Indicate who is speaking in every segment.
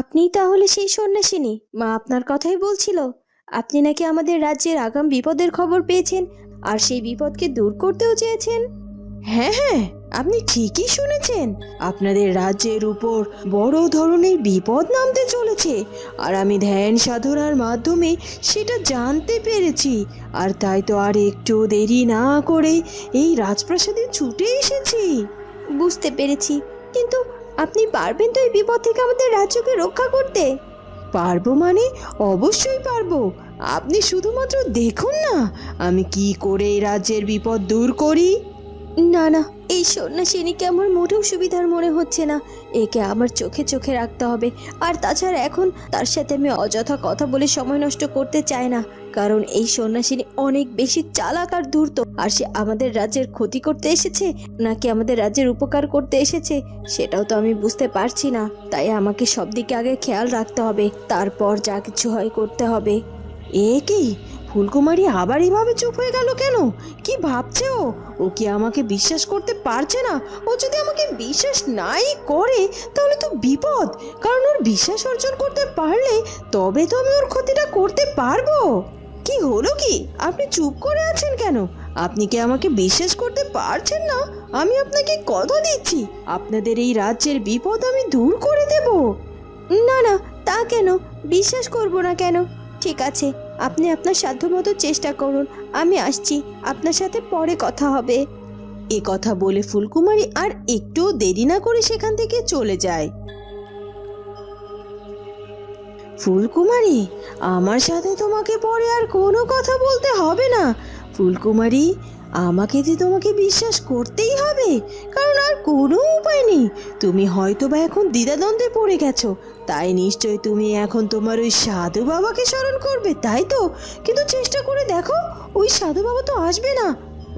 Speaker 1: আপনিই তাহলে সেই সন্ন্যাসিনী? মা আপনার কথাই বলছিল। আপনি নাকি আমাদের রাজ্যের আগাম বিপদের খবর পেয়েছেন আর সেই বিপদকে দূর করতেও চেয়েছেন।
Speaker 2: হ্যাঁ হ্যাঁ, আপনি ঠিকই শুনেছেন। আপনাদের রাজ্যের উপর বড় ধরনের বিপদ নামতে চলেছে, আর আমি ধ্যান সাধনার মাধ্যমে সেটা জানতে পেরেছি। আর তাই তো আর একটু দেরি না করে এই রাজপ্রাসাদে ছুটে এসেছি।
Speaker 1: বুঝতে পেরেছি, কিন্তু আপনি পারবেন তো এই বিপদ থেকে আমাদের রাজ্যকে রক্ষা করতে?
Speaker 2: পারবো মানে অবশ্যই পারবো। আপনি শুধুমাত্র দেখুন না আমি কি করে এই রাজ্যের বিপদ দূর করি।
Speaker 1: না না, এই সন্ন্যাসিনীকে আমার মোটেও সুবিধার মনে হচ্ছে না। একে আমার চোখে চোখে রাখতে হবে। আর তাছাড়া এখন তার সাথে আমি অযথা কথা বলে সময় নষ্ট করতে চাই না, কারণ এই সন্ন্যাসিনী অনেক বেশি চালাক আর ধূর্ত। আর সে আমাদের রাজ্যের ক্ষতি করতে এসেছে নাকি আমাদের রাজ্যের উপকার করতে এসেছে সেটাও তো আমি বুঝতে পারছি না। তাই আমাকে সব দিকে আগে খেয়াল রাখতে হবে, তারপর যা কিছু হয় করতে হবে।
Speaker 2: এ কি, ফুলকুমারী আবার এভাবে চুপ হয়ে গেল কেন? কি ভাবছে ও? ও কি আমাকে বিশ্বাস করতে পারছে না? ও যদি আমাকে বিশ্বাস নাই করে তাহলে তো বিপদ, কারণ ওর বিশ্বাস অর্জন করতে পারলে তবে তো আমি ওর ক্ষতিটা করতে পারবো। কি হলো কি, আপনি চুপ করে আছেন কেন? আপনি কি আমাকে বিশ্বাস করতে পারছেন না? আমি আপনাকে কথা দিচ্ছি আপনাদের এই রাজ্যের বিপদ আমি দূর করে দেব।
Speaker 1: না না, তা কেন? বিশ্বাস করব না কেন? ঠিক আছে, আপনি আপনার সাধ্যমতো চেষ্টা করুন। আমি আসছি, আপনার সাথে পরে কথা হবে।
Speaker 2: এ কথা বলে ফুলকুমারী আর একটু দেরি না করে সেখান থেকে চলে যায়। ফুলকুমারী, আমার সাথে তোমাকে পরে আর কোনো কথা বলতে হবে না। ফুলকুমারী, আমাকে যে তোমাকে বিশ্বাস করতেই হবে, কারণ আর কোনো উপায় নেই। তুমি হয়তো বা এখন দ্বিধাদ্বন্দ্বে পড়ে গেছো, তাই নিশ্চয় তুমি এখন তোমার ওই সাধু বাবাকে স্মরণ করবে, তাই তো? কিন্তু চেষ্টা করে দেখো, ওই সাধু বাবা তো আসবে না।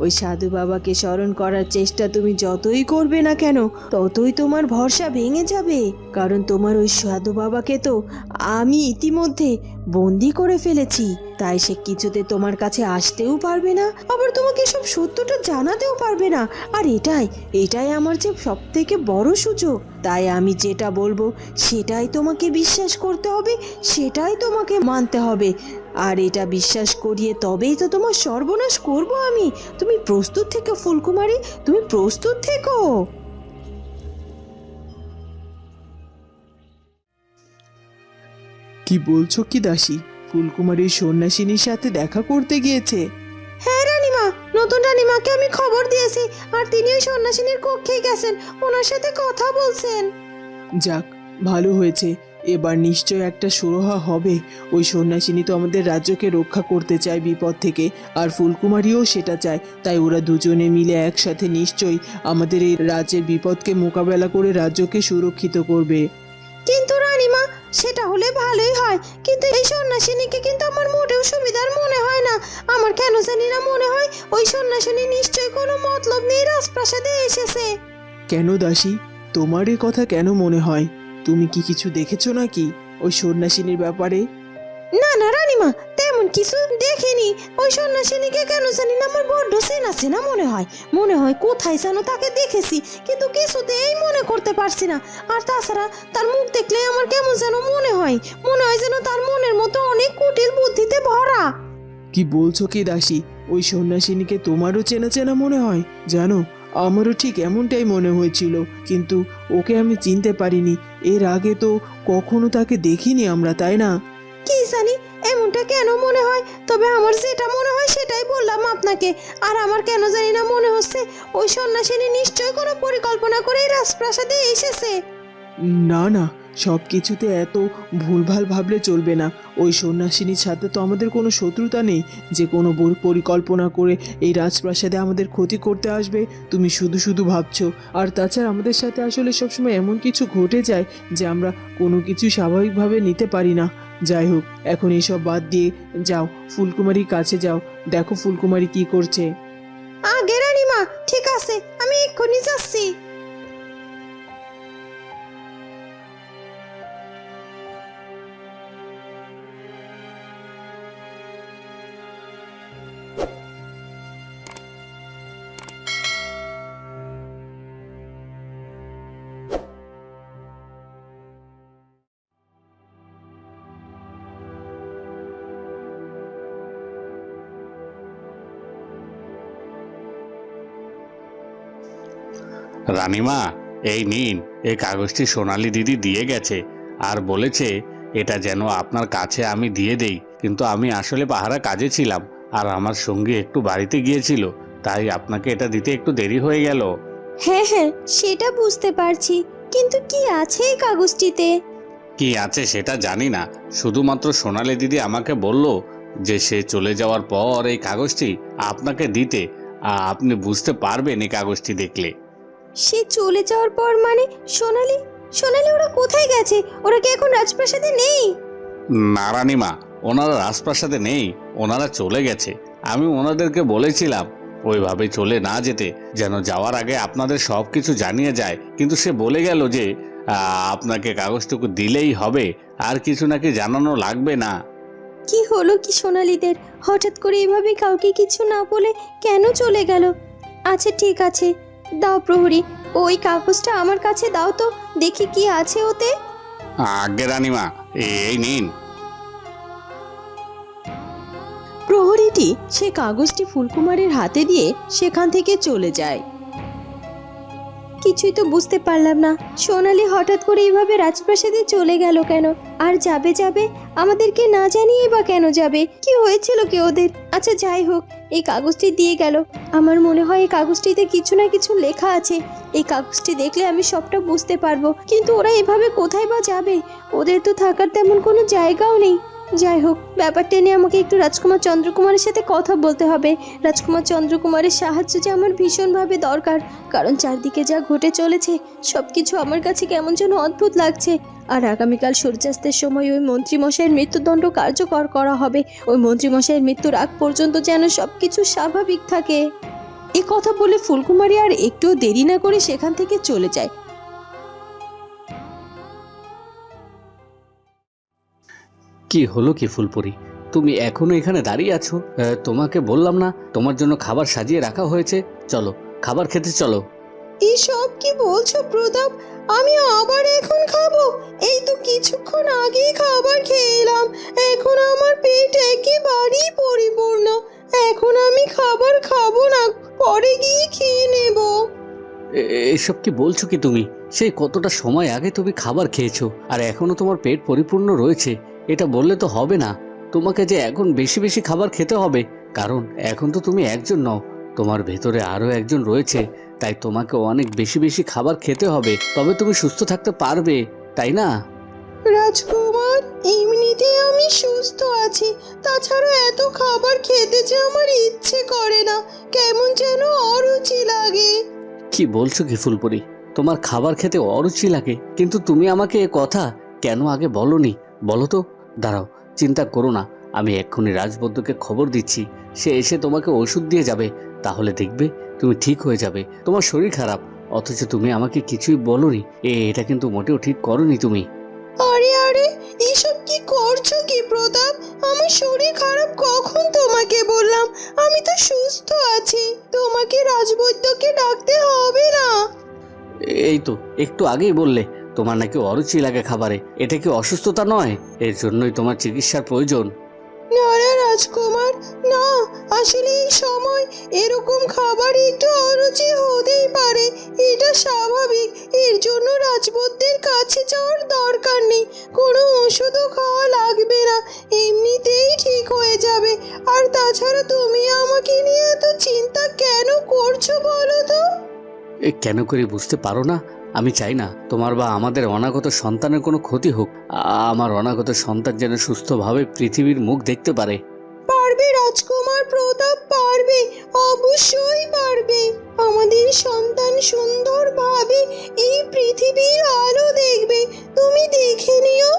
Speaker 2: ওই সাধু বাবাকে স্মরণ করার চেষ্টা তুমি যতই করবে না কেন, ততই তোমার ভরসা ভেঙে যাবে, কারণ তোমার ওই সাধু বাবাকে তো আমি ইতিমধ্যে বন্দি করে ফেলেছি। তাই সে কিছুতে তোমার কাছে আসতেও পারবে না, আবার তোমাকে সব সত্যটা জানাতেও পারবে না। আর এটাই এটাই আমার যে সব থেকে বড় সুযোগ। তাই আমি যেটা বলবো সেটাই তোমাকে বিশ্বাস করতে হবে, সেটাই তোমাকে মানতে হবে। আর এটা বিশ্বাস করিয়ে তবেই তো তোমার সর্বনাশ করব আমি। তুমি প্রস্তুত থেকো ফুলকুমারী, তুমি প্রস্তুত থেকো।
Speaker 3: কি বলছো কি দাসী? ফুলকুমারী সন্ন্যাসিনীর সাথে দেখা করতে গিয়েছে?
Speaker 2: হ্যাঁ রানীমা, নতুন রানীমাকে আমি খবর দিয়েছি, আর তিনি ওই সন্ন্যাসিনীর কক্ষেই গেছেন, ওনার সাথে কথা বলছেন।
Speaker 3: যাক, ভালো হয়েছে। এবার নিশ্চয় একটা সুরাহা হবে। ওই সন্ন্যাসিনী তো আমাদের রাজ্যকে রক্ষা করতে চায় বিপদ থেকে, আর ফুলকুমারীও সেটা চায়। তাই ওরা দুজনে মিলে একসাথে নিশ্চয়ই আমাদের এই রাজ্যের বিপদকে মোকাবেলা করে রাজ্যকে সুরক্ষিত করবে।
Speaker 2: কিন্তু রানীমা, সেটা হলে ভালোই হয়, কিন্তু এই সন্ন্যাসিনীকে কিন্তু আমার মোটেও সুবিধার মনে হয় না। আমার কেন জানি না মনে হয় ওই সন্ন্যাসিনী নিশ্চয়ই কোনো মতলব নিয়ে রাজপ্রাসাদে এসেছে।
Speaker 3: কেন দাসী, তোমার এ কথা কেন মনে হয়? তুমি কি কিছু দেখেছো নাকি ওই সন্ন্যাসিনীর ব্যাপারে?
Speaker 2: না না রানীমা, তেমন কিছু দেখিনি। ওই সন্ন্যাসিনীকে কেন জানি না আমার বড্ড চেনা চেনা মনে হয়। মনে হয় কোথায় যেন তাকে দেখেছি, কিন্তু কিছুতেই মনে করতে পারছি না। আর তাছাড়া তার মুখ দেখলে আমার কেমন যেন মনে হয় যেন তার মনের মতো অনেক কুটিল বুদ্ধিতে ভরা।
Speaker 3: কি বলছো কি দাসী, ওই সন্ন্যাসিনীকে তোমারও চেনা চেনা মনে হয়? জানো, আমারও ঠিক এমনটাই মনে হয়েছিল, কিন্তু ওকে আমি চিনতে পারিনি। এর আগে তো কখনো তাকে দেখিনি আমরা, তাই না?
Speaker 2: কি জানি এমনটা কেন মনে হয়, তবে আমার যেটা মনে হয় সেটাই বললাম আপনাকে। আর আমার কেন জানি না মনে হচ্ছে ওই সন্ন্যাসিনী নিশ্চয়ই কোনো পরিকল্পনা করে এই রাজপ্রাসাদে এসেছে।
Speaker 3: না না, সব কিছুতে এত ভুলভাল ভাবলে চলবে না। ওই সন্ন্যাসিনীর সাথে তো আমাদের কোনো শত্রুতা নেই যে কোনো পরিকল্পনা করে এই রাজপ্রাসাদে আমাদের ক্ষতি করতে আসবে। তুমি শুধু শুধু ভাবছো। আর তাছাড়া আমাদের সাথে আসলে সবসময় এমন কিছু ঘটে যায় যে আমরা কোনো কিছু স্বাভাবিকভাবে নিতে পারি না। যাই হোক, এখন এসব বাদ দিয়ে যাও, ফুলকুমারীর কাছে যাও, দেখো ফুলকুমারী কি করছে।
Speaker 2: আগে রানীমা, ঠিক আছে, আমি এক্ষুনি যাচ্ছি।
Speaker 4: রানীমা, এই নিন, এই কাগজটি সোনালি দিদি দিয়ে গেছে আর বলেছে এটা যেন আপনার কাছে আমি দিয়ে দেই, কিন্তু আমি আসলে পাহারা কাজে ছিলাম আর আমার সঙ্গী একটু বাড়িতে গিয়েছিল, তাই আপনাকে এটা দিতে একটু দেরি হয়ে গেল।
Speaker 1: হ্যাঁ হ্যাঁ, সেটা বুঝতে পারছি, কিন্তু কি আছে এই কাগজটিতে?
Speaker 4: কি আছে সেটা জানি না, শুধুমাত্র সোনালি দিদি আমাকে বলল যে সে চলে যাওয়ার পর এই কাগজটি আপনাকে দিতে। আপনি বুঝতে পারবেন এই কাগজটি দেখলে।
Speaker 1: সে চলে যাওয়ার পর মানে? সোনালি সোনালি ওরা কোথায় গেছে? ওরা কি এখন রাজপ্রাসাদে নেই?
Speaker 4: না রানীমা, ওনারা রাজপ্রাসাদে নেই, ওনারা চলে গেছে। আমি ওনাদেরকে বলেছিলাম ওইভাবে চলে না যেতে, যেন যাওয়ার আগে আপনাদের সব কিছু জানিয়ে যায়, কিন্তু সে বলে গেল যে আপনাকে কাগজটুকু দিলেই হবে, আর কিছু নাকি জানানো লাগবে না।
Speaker 1: কি হলো কি সোনালিদের? হঠাৎ করে এভাবে কাউকে কিছু না বলে কেন চলে গেল? আচ্ছা ঠিক আছে, দাও প্রহরী, ওই কাগজটা আমার কাছে দাও তো, দেখি কি আছে ওতে।
Speaker 4: আগে রানীমা, এই নিন।
Speaker 2: প্রহরীটি সে কাগজটি ফুলকুমারীর হাতে দিয়ে সেখান থেকে চলে যায়।
Speaker 1: কিছুই তো বুঝতে পারলাম না, সোনালি হঠাৎ করে এইভাবে রাজপ্রাসাদে চলে গেল কেন? আর যাবে যাবে আমাদেরকে না জানিয়ে বা কেন যাবে? কি হয়েছিল কি ওদের? আচ্ছা যাই হোক, এই কাগজটি দিয়ে গেল। আমার মনে হয় এই কাগজটিতে কিছু না কিছু লেখা আছে। এই কাগজটি দেখলে আমি সবটা বুঝতে পারবো, কিন্তু ওরা এভাবে কোথায় বা যাবে? ওদের তো থাকার তেমন কোনো জায়গাও নেই। যাই হোক, ব্যাপারটা নিয়ে আমাকে একটু রাজকুমার চন্দ্রকুমারের সাথে কথা বলতে হবে। রাজকুমার চন্দ্রকুমারের সাহায্য যে আমার ভীষণভাবে দরকার, কারণ চারদিকে যা ঘটে চলেছে সব কিছু আমার কাছে কেমন যেন অদ্ভুত লাগছে। আর আগামীকাল সূর্যাস্তের সময় ওই মন্ত্রীমশাইয়ের মৃত্যুদণ্ড কার্যকর করা হবে। ওই মন্ত্রীমশাইয়ের মৃত্যুর আগ পর্যন্ত যেন সব কিছু স্বাভাবিক থাকে।
Speaker 2: এ কথা বলে ফুলকুমারী আর একটুও দেরি না করে সেখান থেকে চলে যায়।
Speaker 4: কি হলো কি ফুলপরি, তুমি এখনো এখানে দাঁড়িয়ে আছো? তোমাকে বললাম না তোমার জন্য খাবার সাজিয়ে রাখা হয়েছে? চলো, খাবার খেতে চলো।
Speaker 2: এসব কি বলছো প্রতাপ? আমি আবার এখন খাবো? এই তো কিছুক্ষণ আগেই খাবার খেয়ে এলাম, এখন আমার পেট একেবারেই পরিপূর্ণ। এখন আমি খাবার খাবো না, পরে গিয়ে খেয়ে নেব।
Speaker 4: এসব কি বলছো কি তুমি? সেই কতটা সময় আগে তুমি খাবার খেয়েছো আর এখনো তোমার পেট পরিপূর্ণ রয়েছে? এটা বললে তো হবে না, তোমাকে যে এখন বেশি বেশি খাবার খেতে হবে, কারণ এখন তো তুমি একজন নও, তোমার ভেতরে আরো একজন রয়েছে, তাই তোমাকে অনেক বেশি বেশি খাবার খেতে হবে, তবে তুমি সুস্থ থাকতে পারবে, তাই না?
Speaker 2: রাজকুমার, এমনিতে আমি সুস্থ আছি, তাছাড়া এত খাবার খেতে যে আমার ইচ্ছে করে না, কেমন যেন অরুচি লাগে।
Speaker 4: কি বলছো কি ফুলপরি? তোমার খাবার খেতে অরুচি লাগে? কিন্তু তুমি আমাকে এ কথা কেন আগে বলনি? বলো তো। দাঁড়াও, চিন্তা করো না, আমি এক্ষুনি রাজবৈদ্যকে খবর দিচ্ছি, সে এসে তোমাকে ওষুধ দিয়ে যাবে, তাহলে দেখবে তুমি ঠিক হয়ে যাবে। তোমার শরীর খারাপ, অথচ তুমি আমাকে কিছুই বলোনি, এটা কিন্তু মোটেও ঠিক করোনি তুমি।
Speaker 2: আরে আরে, এসব কি করছো কি প্রতাপ? আমার শরীর খারাপ কখন তোমাকে বললাম? আমি তো সুস্থ আছি, তোমাকে রাজবৈদ্যকে ডাকতে হবে না।
Speaker 4: এই তো একটু আগেই বললে তোমার নাকি অরুচি লাগে খাবারে, এটা কি অসুস্থতা নয়? এর জন্যই তোমার চিকিৎসার প্রয়োজন।
Speaker 2: না না রাজকুমার, না, আসলে এই সময় এরকম খাবার একটু অরুচি হতেই পারে, এটা স্বাভাবিক। এর জন্য রাজবৈদ্যের কাছে যাওয়ার দরকার নেই, কোনো ওষুধও খাওয়া লাগবে না, এমনিতেই ঠিক হয়ে যাবে। আর তাছাড়া তুমি আমাকে নিয়ে এত চিন্তা কেন করছো বলো তো?
Speaker 4: কেন করে বুঝতে পারো না? আমি চাই না তোমার বা আমাদের অনাগত সন্তানের কোনো ক্ষতি হোক। আমার অনাগত সন্তান যেন সুস্থভাবে পৃথিবীর মুখ দেখতে পারে।
Speaker 2: পারবে রাজকুমার প্রতাপ, পারবে, অবশ্যই পারবে। আমাদের সন্তান সুন্দরভাবে এই পৃথিবীর আলো দেখবে, তুমি দেখে নিও।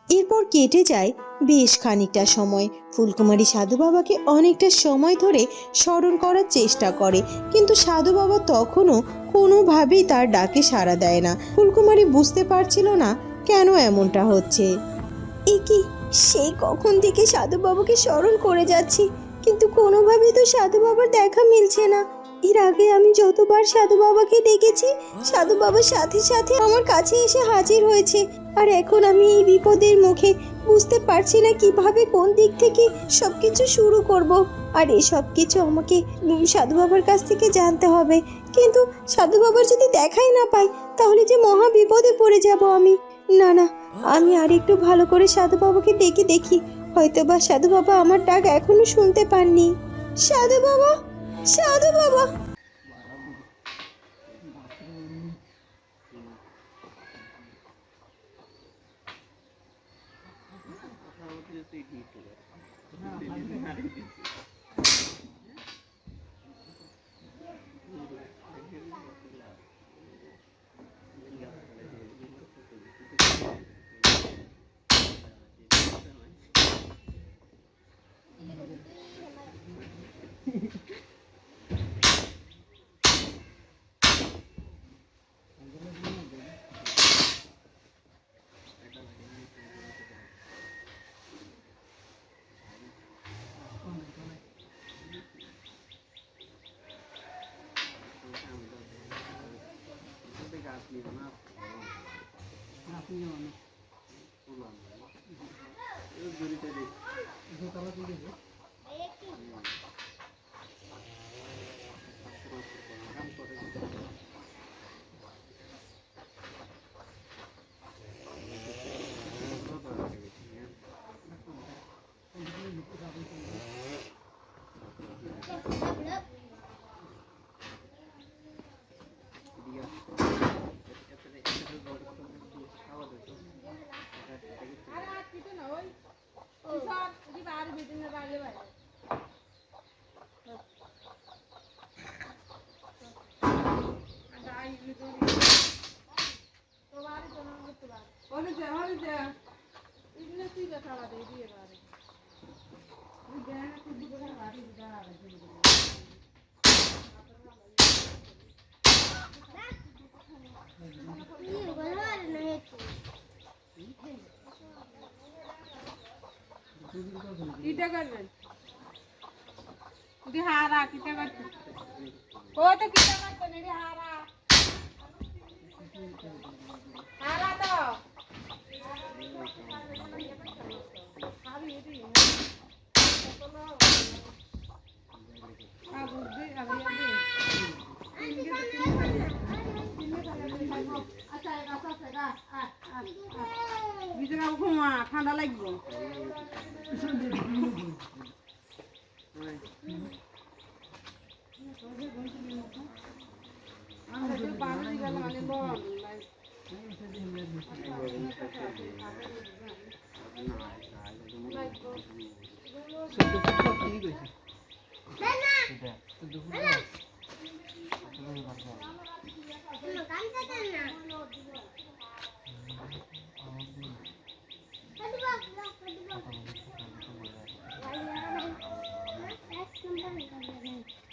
Speaker 2: এরপর কেটে যায় বেশ খানিকটা সময়। ফুলকুমারী সাধু বাবাকে অনেকটা সময় ধরে স্মরণ করার চেষ্টা করে, কিন্তু সাধু বাবা তখনও কোনোভাবেই তার ডাকে সাড়া দেয় না। ফুলকুমারী বুঝতে পারছিল না কেন এমনটা হচ্ছে।
Speaker 1: এ কি, সেই কখন থেকে সাধু বাবাকে স্মরণ করে যাচ্ছি, কিন্তু কোনোভাবেই তো সাধু বাবার দেখা মিলছে না। এর আগে আমি যতবার সাধু বাবাকে ডেকেছি সাধু বাবার সাথে সাথে আমার কাছে এসে হাজির হয়েছে। আর এখন আমি এই বিপদের মুখে বুঝতে পারছি না কিভাবে কোন দিক থেকে সবকিছু শুরু করব। আর এই সব কিছু আমাকে সাধু বাবার কাছ থেকে জানতে হবে। কিন্তু সাধু বাবার যদি দেখাই না পাই তাহলে যে মহা বিপদে পড়ে যাব আমি। না না, আমি আর একটু ভালো করে সাধু বাবাকে ডেকে দেখি, হয়তো বা সাধু বাবা আমার ডাক এখনো শুনতে পাননি। সাধু বাবা, সাধু বাবা।
Speaker 5: কিটা করবেন দি হারা কিটা করতে কই তো কিটা করতে রে হারা হারা তো ঘুমা ঠান্ডা লাগবে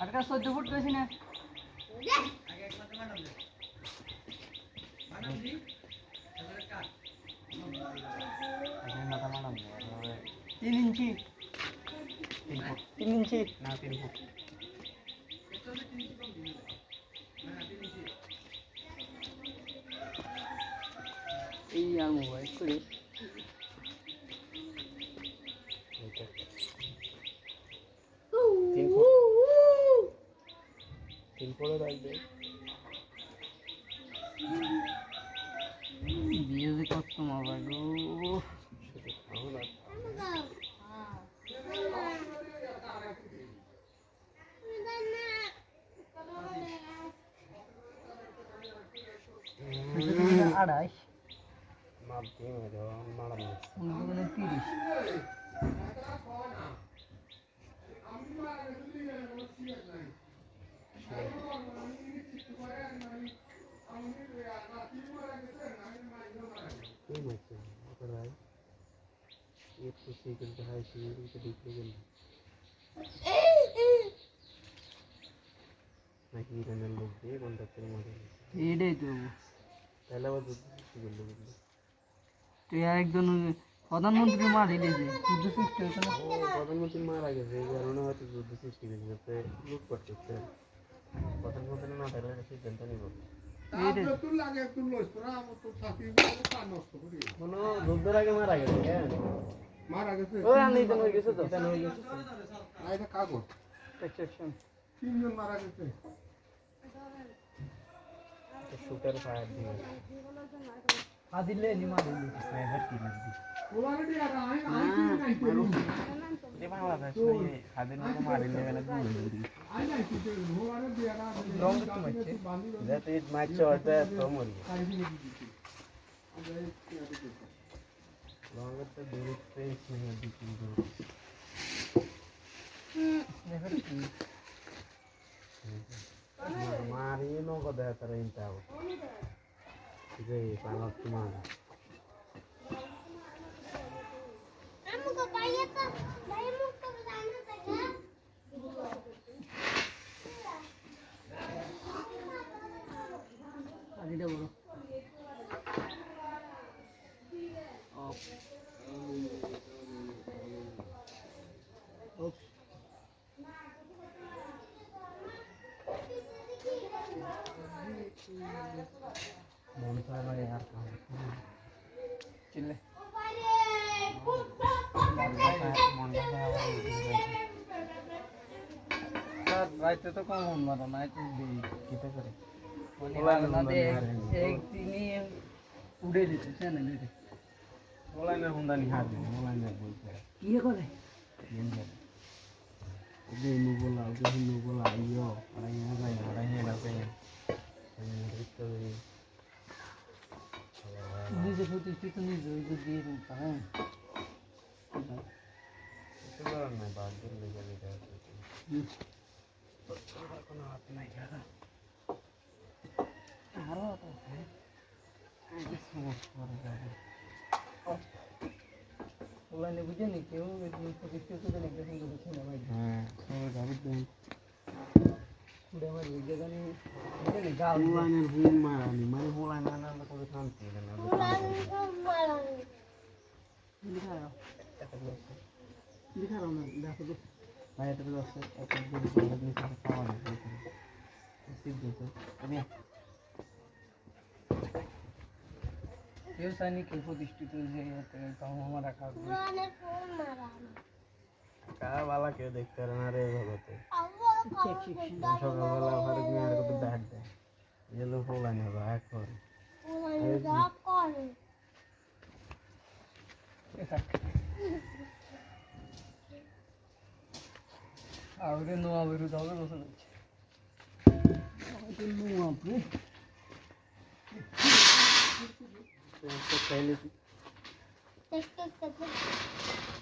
Speaker 6: আজকে 14 ফুট কইছি না 3 ইঞ্চি 3 ইঞ্চি না 3 ফুট এই আর মোবাইল করে তিন পরে রাখবে দিয়ে যে কত মোবাইল আড়াই মাপ দিয়ে মারাম 30 এটাই তো তুই একজন প্রধানমন্ত্রী মারি দিয়েছে যুদ্ধ সৃষ্টি হয়েছে না প্রধানমন্ত্রী মারা গেছে এই কারণে হয়তো যুদ্ধ সৃষ্টি হয়েছে লুট করতেছে কোনো যুদ্ধের আগে মারা গেছে ওই আমি তো হয়ে গেছে তো হয়ে গেছে এক্সেপশন
Speaker 3: সুপার ফায়ার দিয়ে
Speaker 6: আদিলে নি মারিলে
Speaker 3: স্নাইপার কি লাগবে এ বাংলাদেশ হাদের মতো মারিলে গেলে
Speaker 6: লং তো মারছে
Speaker 3: যাতে ইট মারছে ওটা তো মরি লঙ্গের তো দূরত্বে স্নাইপার দিচ্ছি
Speaker 6: নেভার কি
Speaker 3: মারি নগদ তারা ইনতাও যে পালক তোমার
Speaker 6: আদিটা বড়
Speaker 3: মন খারাপ আর কাম
Speaker 6: চিল্লে স্যার রাইতে তো কম মন মারা নাই তো দিই
Speaker 3: কিটা করে
Speaker 6: তিনি উড়ে দিচ্ছে চ্যানেল
Speaker 3: মোলাইনা হুন্দানি হারবে মোলাইনা বলছে
Speaker 6: কি করে
Speaker 3: গেম খেলে যে নুবলা যে নুবলা ইয়ো আড়াইয়া যায় আড়াইয়া না যায়
Speaker 6: নিজে প্রতিষ্ঠিত নিজে ওই যে দিয়ে দিন হ্যাঁ
Speaker 3: কিছু করার নাই বাঘের লেগে লেগে আছে কোনো হাত নাই যারা
Speaker 6: আরো ওলাইনে বুঝে নি কেউ প্রতিষ্ঠিত করে একটা সুন্দর ছেলে ভাই
Speaker 3: হ্যাঁ সবাই গাড়ি দেন
Speaker 6: উড়ে আমার ওই জায়গা নিয়ে বুঝে নি গাল
Speaker 3: মোলাইনের হুম মারানি মানে মোলাইনা না করে শান্তি না
Speaker 6: দিখা রাও না দেখো তো
Speaker 3: ভাই এটা তো আছে একটা বড় বড় জিনিস পাওয়া যায় সিদ্ধ তো আমি
Speaker 6: কেউ চাইনি কেউ প্রতিষ্ঠিত যে তাও আমার রাখা
Speaker 3: কার বালা কেউ দেখতে পারে না রে ভগতে
Speaker 6: সেকশন
Speaker 3: সকালবেলা ফারুক মিয়ার কত ডাক দেয় এলো মোলাইনা ভাই এখন
Speaker 6: আউরে নো আউরে দাও বসে যাচ্ছে নো আপনি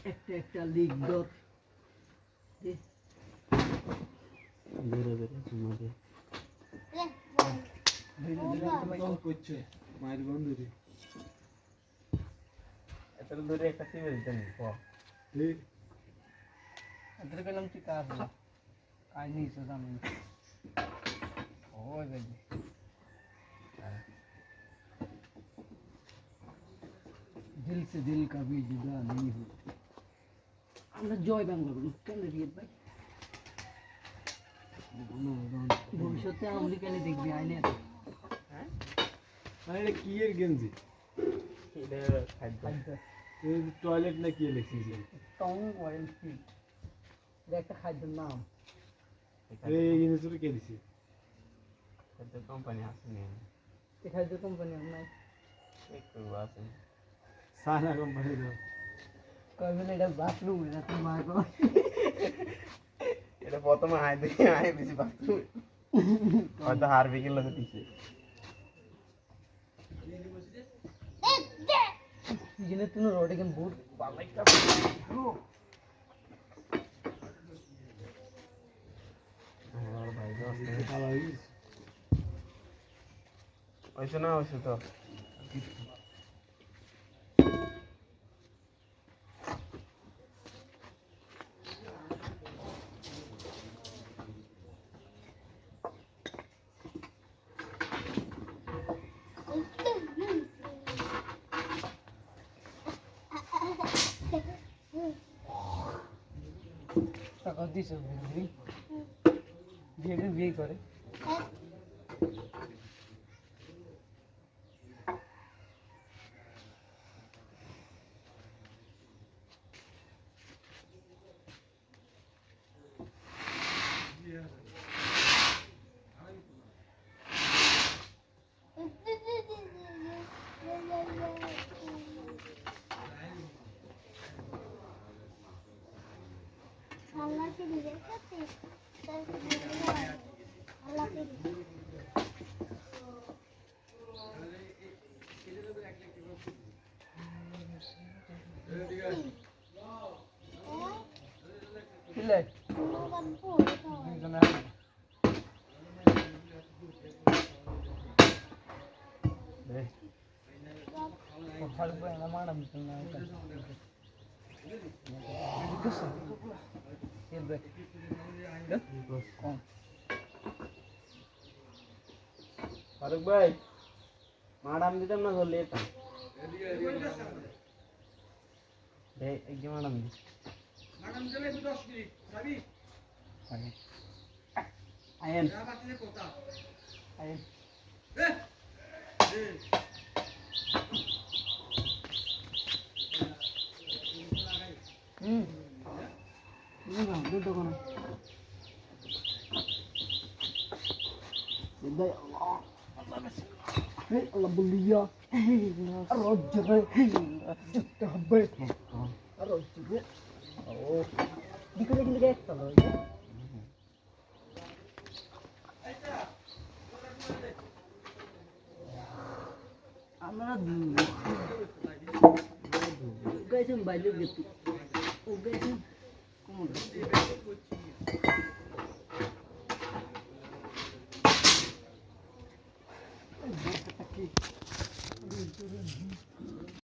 Speaker 6: একটা একটা লিগ দর
Speaker 3: দূরে দূরে তোমাদের করছে মায়ের বন্ধুরে এত দূরে একটা সিভিল দেন
Speaker 6: এদের পেলাম কি কাজ কাজ নেই তো জানি ওই বেবি दिल से दिल का भी जुदा नहीं हो আমরা জয় বাংলা বলি কেন রিয়েট ভাই ভবিষ্যতে আমেরিকানে দেখবি আইনে
Speaker 3: হ্যাঁ আরে কি এর গেঞ্জি এটা খাদ্য টয়লেট না কি লিখছিস
Speaker 6: টং অয়েল ফিট এটা একটা খাদ্যের নাম
Speaker 3: এই জিনিসটা কে দিছে খাদ্য কোম্পানি আছে না
Speaker 6: এই খাদ্য কোম্পানি আর নাই
Speaker 3: একটু আছে সানা কোম্পানি দাও
Speaker 6: কই বলে এটা বাথরুম এটা তুই মা কো
Speaker 3: এটা প্রথমে আয় দেখি আয় বেশি বাথরুম হয়তো হারবিকের লগে দিছে
Speaker 6: जिन्हें तूने रोड के बूट बाला का
Speaker 3: और भाई दोस्त खाला হইছ ওইসো না ওইসো তো
Speaker 6: টাকা দিছে বুঝলি বিয়ে বিয়ে করে কিলে ফারুক ভাই মাডাম দিতাম না ধরলে এটা এই যে মাডাম দিলে 10 মিনিট যাবি আয়েন আয়েন দুটো কোনো Day Allah, Allah belia, Roger, Juta bet, Roger, oh, dikit kalau ya. Amara dulu, guys yang balik gitu, oh guys, kamu